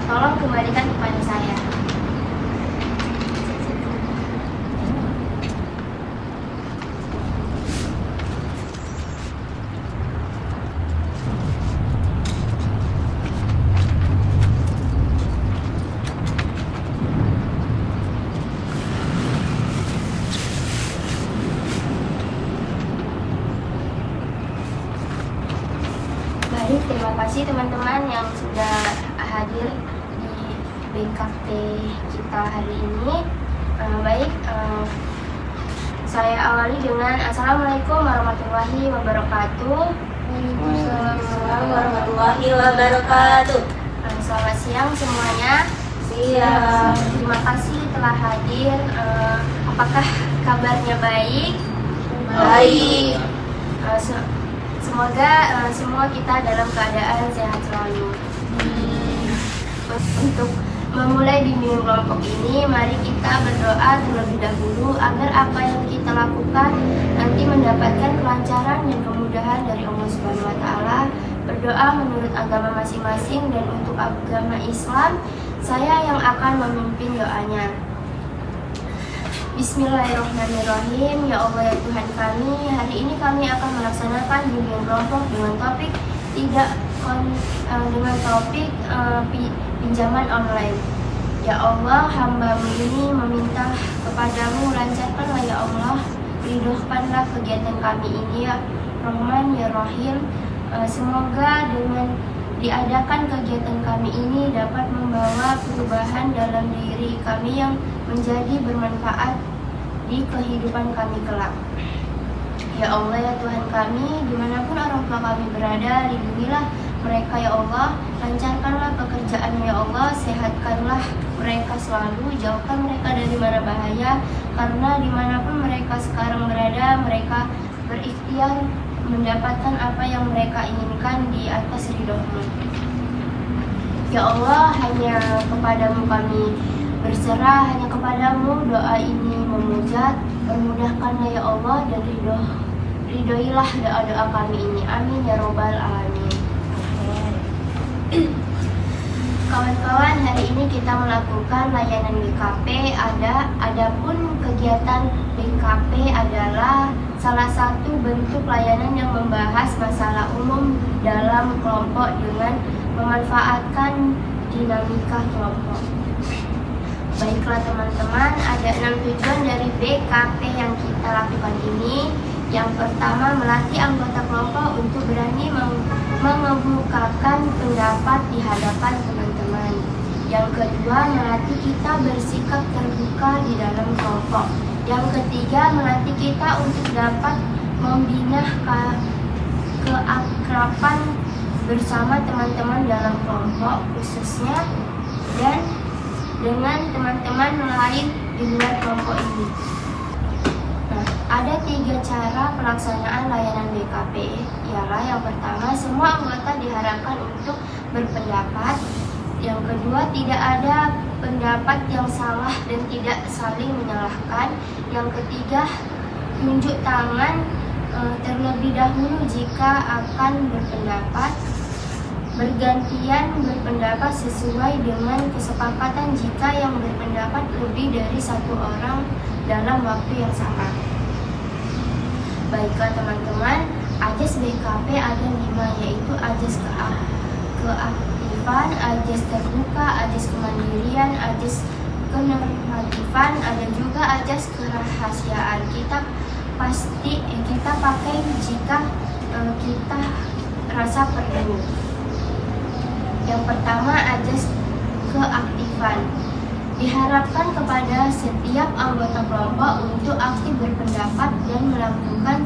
tolong kembalikan kepada saya. Baik, terima kasih teman-teman yang sudah hadir di BKP kita hari ini. Saya awali dengan Assalamualaikum warahmatullahi wabarakatuh. Waalaikumsalam warahmatullahi wabarakatuh. Selamat siang semuanya. Siang. Terima kasih telah hadir. Apakah kabarnya baik? Baik. Semoga semua kita dalam keadaan sehat selalu. Untuk memulai bimbingan kelompok ini, mari kita berdoa terlebih dahulu agar apa yang kita lakukan nanti mendapatkan kelancaran dan kemudahan dari Allah Subhanahu wa Ta'ala. Berdoa menurut agama masing-masing, dan untuk agama Islam, saya yang akan memimpin doanya. Bismillahirrahmanirrahim. Ya Allah, ya Tuhan kami, hari ini kami akan melaksanakan bimbingan kelompok dengan topik pinjaman online. Ya Allah, hamba-Mu ini meminta kepadamu, lancarkanlah ya Allah, ridhokanlah kegiatan kami ini ya Rahman ya Rahim. Semoga dengan diadakan kegiatan kami ini dapat membawa perubahan dalam diri kami yang menjadi bermanfaat di kehidupan kami kelak. Ya Allah, ya Tuhan kami, dimanapun orang tua kami berada, lindungilah mereka ya Allah, lancarkanlah pekerjaannya ya Allah, sehatkanlah mereka selalu, jauhkan mereka dari mara bahaya, karena dimanapun mereka sekarang berada, mereka berikhtiar mendapatkan apa yang mereka inginkan di atas ridho-Mu. Ya Allah, hanya kepadamu kami berserah, hanya kepadamu doa ini memunjat. Permudahkanlah ya Allah, dan ridhoilah doa-doa kami ini. Amin ya robbal alamin. Kawan-kawan, hari ini kita melakukan layanan BKP. Adapun kegiatan BKP adalah salah satu bentuk layanan yang membahas masalah umum dalam kelompok dengan memanfaatkan dinamika kelompok. Baiklah teman-teman, ada 6 tujuan dari BKP yang kita lakukan ini. Yang pertama, melatih anggota kelompok untuk berani mengemukakan pendapat di hadapan teman-teman. Yang kedua, melatih kita bersikap terbuka di dalam kelompok. Yang ketiga, melatih kita untuk dapat membina keakraban bersama teman-teman dalam kelompok khususnya, dan dengan teman-teman lain di luar kelompok ini. Nah, ada 3 cara pelaksanaan layanan BKP. Ialah yang pertama, semua anggota diharapkan untuk berpendapat. Yang kedua, tidak ada pendapat yang salah dan tidak saling menyalahkan. Yang ketiga, tunjuk tangan terlebih dahulu jika akan berpendapat. Bergantian berpendapat sesuai dengan kesepakatan jika yang berpendapat lebih dari 1 orang dalam waktu yang sama. Baiklah teman-teman, ajas BKP ada 5, yaitu ajas keaktifan, ajas terbuka, ajas kemandirian, ajas kenormatifan, ada juga ajas kerahasiaan. Kita pakai jika kita rasa perlu. Yang pertama, ajas keaktifan. Diharapkan kepada setiap anggota kelompok untuk aktif berpendapat dan melakukan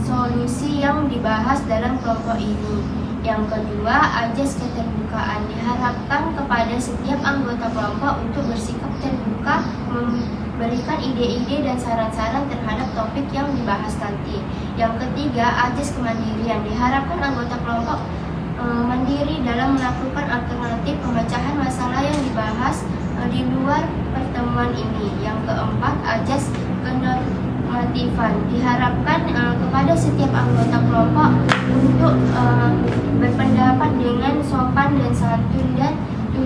solusi yang dibahas dalam kelompok ini. Yang kedua, ajas keterbukaan. Diharapkan kepada setiap anggota kelompok untuk bersikap terbuka, memberikan ide-ide dan saran-saran terhadap topik yang dibahas nanti. Yang ketiga, ajas kemandirian. Diharapkan anggota kelompok mandiri dalam melakukan alternatif pemecahan masalah yang dibahas di luar pertemuan ini. Yang keempat, ajas kenormatifan. Diharapkan kepada setiap anggota kelompok untuk berpendapat dengan sopan dan santun dan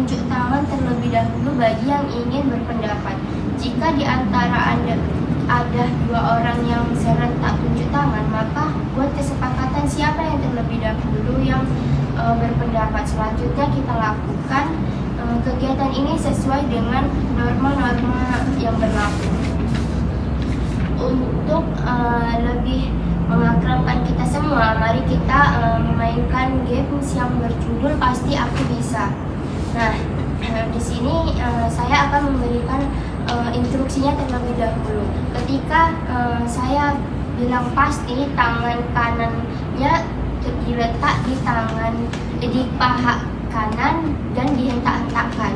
tunjuk tangan terlebih dahulu bagi yang ingin berpendapat. Jika di antara Anda ada 2 orang yang serentak tunjuk tangan, maka buat kesepakatan siapa yang terlebih dahulu yang berpendapat. Selanjutnya kita lakukan kegiatan ini sesuai dengan norma-norma yang berlaku. Untuk lebih mengakrabkan kita semua, mari kita memainkan games yang berjudul Pasti Aku Bisa. Nah, di sini saya akan memberikan instruksinya terlebih dahulu. Ketika saya bilang pasti, tangan kanannya diletak di paha kanan dan dihentak-hentakkan.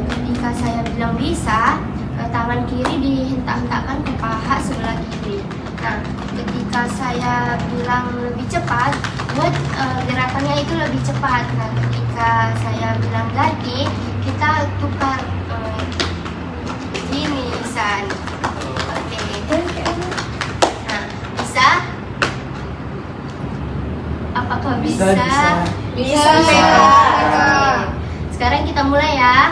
Ketika saya bilang bisa, tangan kiri dihentak-hentakkan ke paha sebelah kiri. Nah, ketika saya bilang lebih cepat, buat gerakannya itu lebih cepat. Nah, ketika saya bilang ganti, kita tukar gini, San. Oke. Nah, bisa? Apakah bisa? Bisa. Oke. Sekarang kita mulai ya.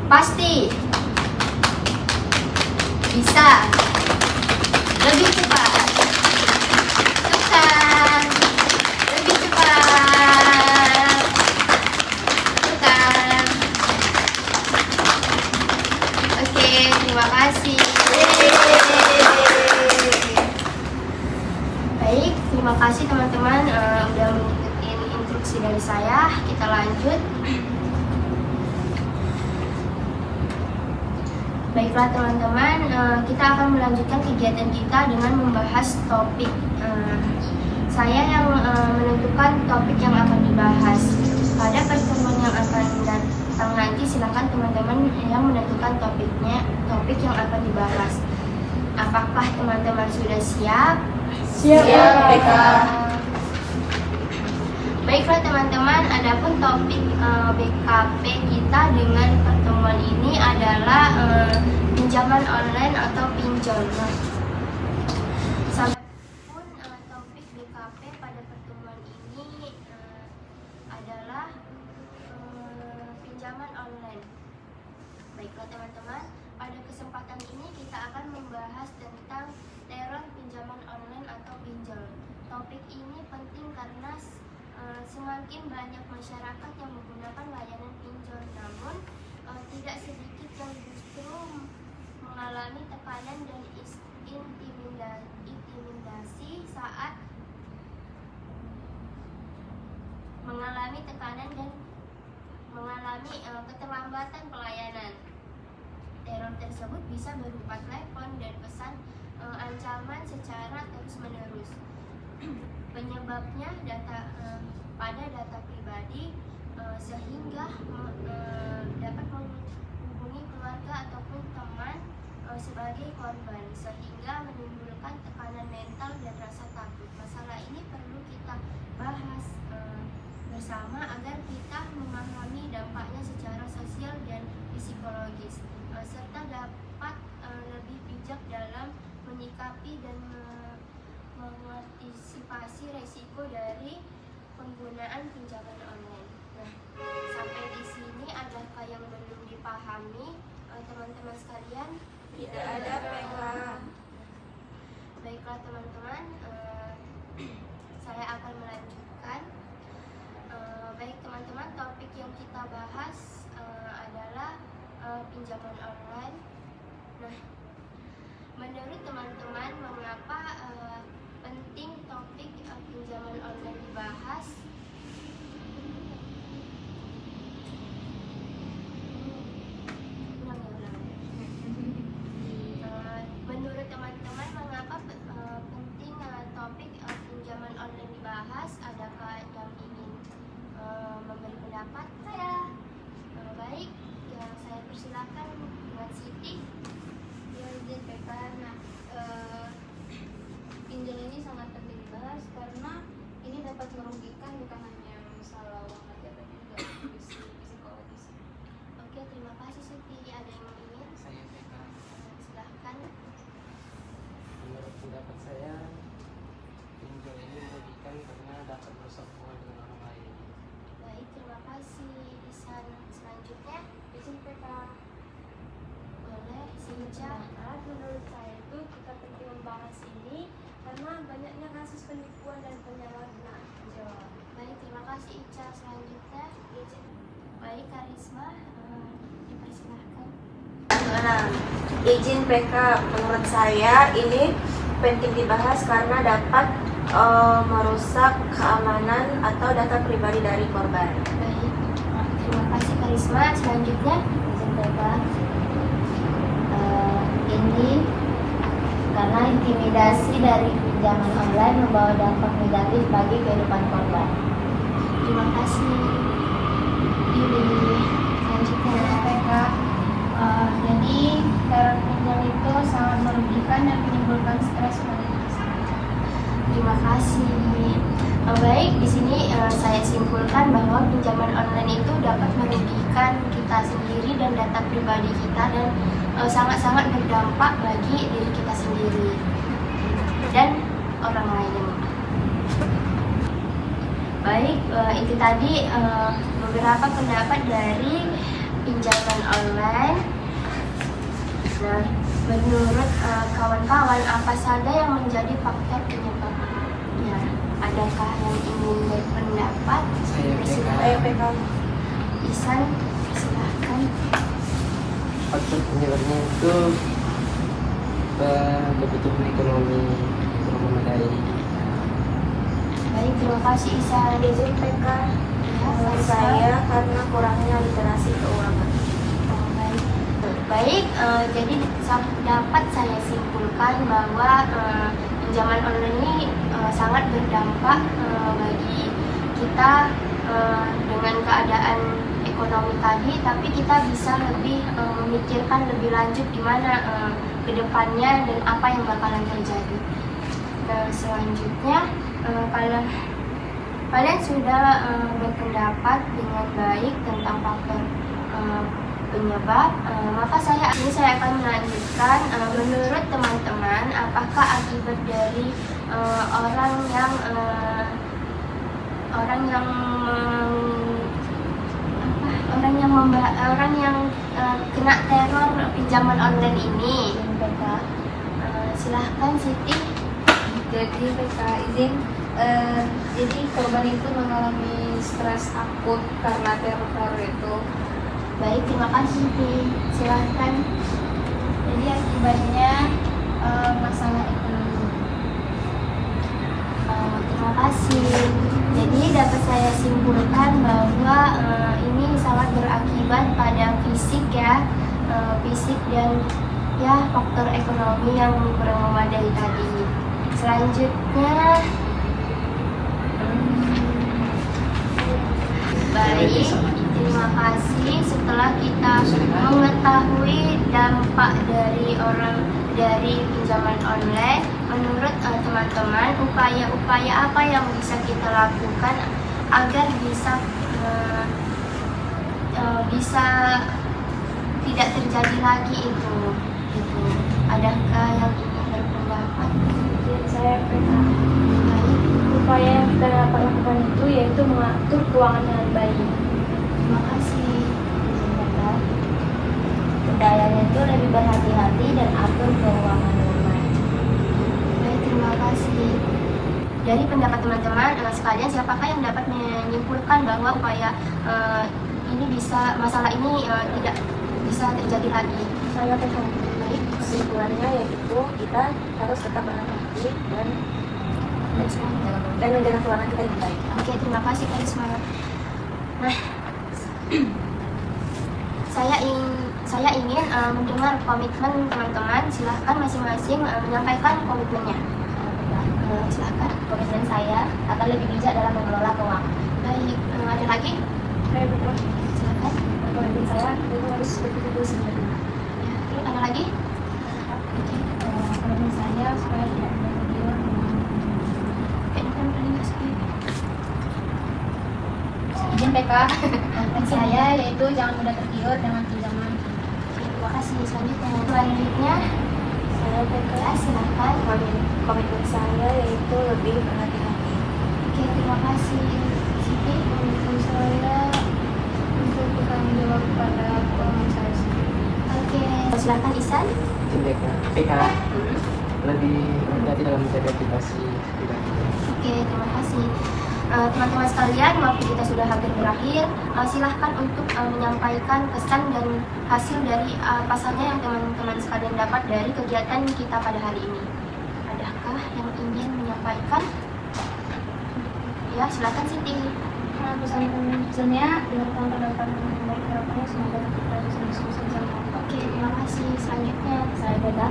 Pasti. Bisa. Lebih cepat. Tekan. Lebih cepat. Tekan. Oke, terima kasih. Baik, terima kasih teman-teman udah mengikuti instruksi dari saya. Kita lanjut. Baiklah teman-teman, kita akan melanjutkan kegiatan kita dengan membahas topik. Saya yang menentukan topik yang akan dibahas. Pada pertemuan yang akan datang nanti, silakan teman-teman yang menentukan topik yang akan dibahas. Apakah teman-teman sudah siap? Siap, BK. Baiklah teman-teman, adapun topik BKP kita dengan pertemuan ini adalah pinjaman online atau pinjol. Adapun topik BKP pada pertemuan ini adalah pinjaman online. Baiklah teman-teman, pada kesempatan ini kita akan membahas tentang teror pinjaman online atau pinjol. Topik ini penting karena semakin banyak masyarakat yang menggunakan layanan pinjol, namun tidak sedikit yang justru mengalami tekanan dan intimidasi saat mengalami keterlambatan pelayanan. Teror tersebut bisa berupa telepon dan pesan ancaman secara terus-menerus. Penyebabnya pada data pribadi sehingga dapat menghubungi keluarga ataupun teman sebagai korban, sehingga menimbulkan tekanan mental dan rasa takut. Masalah ini perlu kita bahas bersama agar kita memahami dampaknya secara sosial dan psikologis, serta dapat lebih bijak dalam menyikapi dan mengantisipasi resiko dari penggunaan pinjaman online. Nah, sampai di sini adakah yang belum dipahami teman-teman sekalian? Tidak ada, BK. Baiklah teman-teman, saya akan melanjutkan. Baik teman-teman, topik yang kita bahas adalah pinjaman online. Nah, menurut teman-teman mengapa penting topik pinjaman online dibahas? Menurut teman-teman mengapa penting topik pinjaman online dibahas? Adakah yang ingin memberi pendapat? Baik, ya saya persilakan dengan Siti. Ya, izin PK. Nah, pinjol ini sangat penting dibahas karena ini dapat merugikan bukan Selanjutnya, Izin PK. boleh si Ica. Menurut saya itu kita penting membahas ini karena banyaknya kasus penipuan dan penyalahgunaan pinjaman. Baik, terima kasih Ica. Selanjutnya, baik Karisma, dipersilahkan. Izin PK, menurut saya ini penting dibahas karena dapat merusak keamanan atau data pribadi dari korban. Baik, terima kasih Karisma. Selanjutnya, Izin PK. Ini karena intimidasi dari pinjaman online membawa dampak negatif bagi kehidupan korban. terima kasih Yuli. Selanjutnya, PK. Jadi teror pinjam itu sangat merugikan dan menimbulkan stres pada masyarakat. terima kasih. Baik, di sini saya simpulkan bahwa pinjaman online itu dapat merugikan kita sendiri dan data pribadi kita dan sangat-sangat berdampak bagi diri kita sendiri dan orang lain. Baik, itu tadi beberapa pendapat dari pinjaman online. Nah, menurut kawan-kawan, apa saja yang menjadi faktor penyebabnya? Adakah yang ingin berpendapat? Saya PK. Isan, silahkan. Faktor penyebabnya itu kebutuhan ekonomi kurang memadai. Baik, terima kasih Isan. Izin PK. Menurut saya karena kurangnya literasi keuangan. Baik, baik. Jadi dapat saya simpulkan bahwa pinjaman online ini sangat berdampak bagi kita dengan keadaan ekonomi tadi, tapi kita bisa lebih memikirkan lebih lanjut gimana ke depannya dan apa yang bakalan terjadi. Nah, selanjutnya kalau kalian sudah berpendapat dengan baik tentang faktor penyebab, maka ini saya akan melanjutkan. Menurut teman-teman, apakah akibat dari orang yang kena teror pinjaman online ini? Silahkan Siti. Jadi PK izin, jadi korban itu mengalami stres akut karena teror itu. Baik, terima kasih Siti. Silahkan. Jadi akibatnya masalah ekonomi. Terima kasih. Jadi dapat saya simpulkan bahwa ini sangat berakibat pada fisik ya, fisik dan ya faktor ekonomi yang kurang memadai tadi. Selanjutnya, baik, terima kasih. Setelah kita mengetahui dampak dari pinjaman online, menurut teman-teman, upaya-upaya apa yang bisa kita lakukan agar bisa tidak terjadi lagi itu? Adakah yang ingin berpendapat? Saya PK. Baik, Upaya yang kita dapat lakukan itu yaitu mengatur keuangan dengan baik. terima kasih. Upayanya itu lebih berhati-hati dan atur keuangan dengan baik. Baik, terima kasih. Dari pendapat teman-teman sekalian, siapakah yang dapat menyimpulkan bahwa upaya masalah ini tidak bisa terjadi lagi? Saya PK. Baik, Kesimpulannya yaitu kita harus tetap berhati-hati dan dan menjaga keuangan kita dengan baik. oke, terima kasih Karisma. Nah, saya ingin mendengar komitmen teman-teman. Silahkan masing-masing menyampaikan komitmennya. Silahkan. Komitmen saya akan lebih bijak dalam mengelola keuangan. Baik, ada lagi? Saya PK. Silahkan. Komitmen saya itu harus betul-betul sebenarnya. Ya, ada lagi? Komitmen saya supaya tidak tergiur. Kan paling nggak sepi. Izin PK. Komitmen saya yaitu jangan mudah tergiur dengan pinjaman. Terima kasih. Selanjutnya, Saya PK. ya silahkan. Komitmen saya yaitu lebih berhati-hati. Oke, terima kasih. Siti, Komitmen saya untuk bertanggung jawab Silakan Isan. PK lebih hati dalam menjaga privasi pribadi. Oke, terima kasih. Teman-teman sekalian, waktu kita sudah hampir berakhir. Silahkan untuk menyampaikan kesan dan hasil dari apa saja yang teman-teman sekalian dapat dari kegiatan kita pada hari ini. Adakah yang ingin menyampaikan? Ya, silakan Siti. Pesannya dengan pendapat baik harapannya semoga kita bisa diskusi sama. Oke, terima kasih. Selanjutnya, Saya Beda.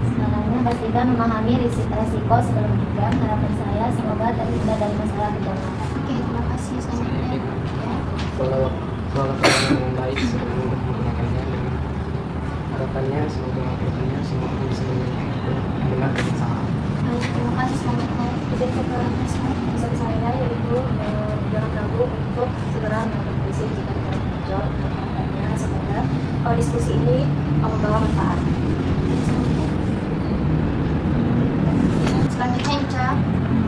Sebenarnya pastikan memahami resiko sebelum memegang. Harapan saya semoga terhindar dari masalah bencana. oke, terima kasih. Selanjutnya, ya. Kalau yang baik sebelum menggunakannya dan harapannya semoga kedepannya semua bisa mendengar dan salah. Baik, terima kasih. Selanjutnya, Izin pesan saya yaitu jangan ragu untuk segera melakukan diskusi jika tidak muncul harapannya semoga diskusi ini membawa manfaat. selanjutnya Ica.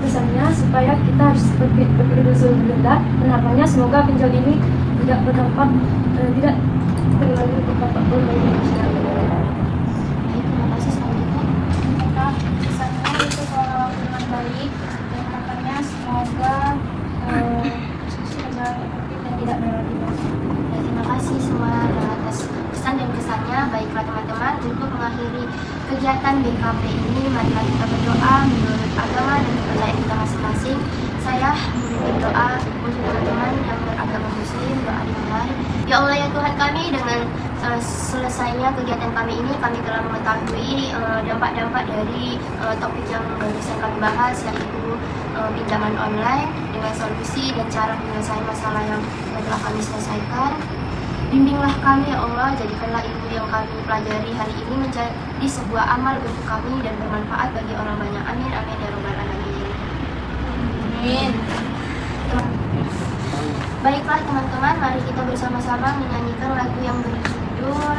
Pesannya supaya kita harus berpikir sebentar. Harapannya semoga pinjol ini tidak berdampak tidak terlalu berdampak bagi masyarakat. Baik, terima kasih. Selanjutnya, Maka pesannya itu kalau dengan baik dan harapannya semoga diskusi berjalan efektif dan tidak melewati waktu. ya, terima kasih semua atas pesan dan kesannya. Baiklah teman-teman, untuk mengakhiri kegiatan BKP ini, marilah kita berdoa menurut agama dan kepercayaan kita masing-masing. Saya memimpin doa untuk teman-teman yang beragama Muslim, doa dimulai. Ya Allah ya Tuhan kami, dengan selesainya kegiatan kami ini, kami telah mengetahui dampak-dampak dari topik yang barusan kami bahas, yaitu pinjaman online dengan solusi dan cara penyelesaian masalah yang telah kami selesaikan. Bimbinglah kami ya Allah, jadikanlah ilmu yang kami pelajari hari ini menjadi sebuah amal untuk kami dan bermanfaat bagi orang banyak. Amin, amin ya robbal alamin. Amin. Baiklah teman-teman, mari kita bersama-sama menyanyikan lagu yang berjudul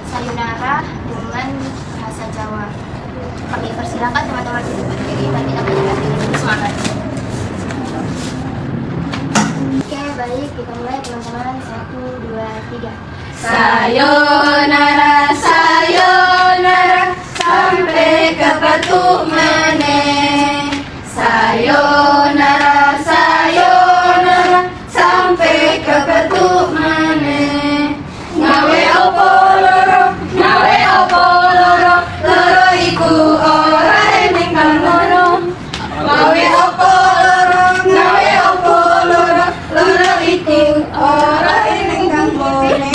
Sayonara dengan bahasa Jawa. Kami persilakan teman-teman duduk berdiri dan kita menyanyikan dengan semangat. Oke, baik, kita mulai teman-teman. 1, 2, 3. Sayonara, sayonara, sampai ke petuk meneh. Sayonara, sayonara, sampai ke petuk meneh. Ngawe opo loro, ngawe opo loro, loro iku ora eneng kang ngono. Ngawe opo loro, ngawe opo loro, loro iku ora eneng kang ngono.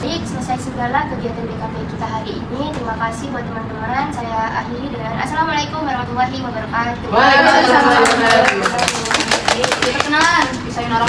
Baik, selesai segala kegiatan BKP kita hari ini. Terima kasih buat teman-teman. Saya akhiri dengan Assalamualaikum warahmatullahi wabarakatuh. Waalaikumsalam warahmatullahi wabarakatuh. Perkenalan, Sayonara.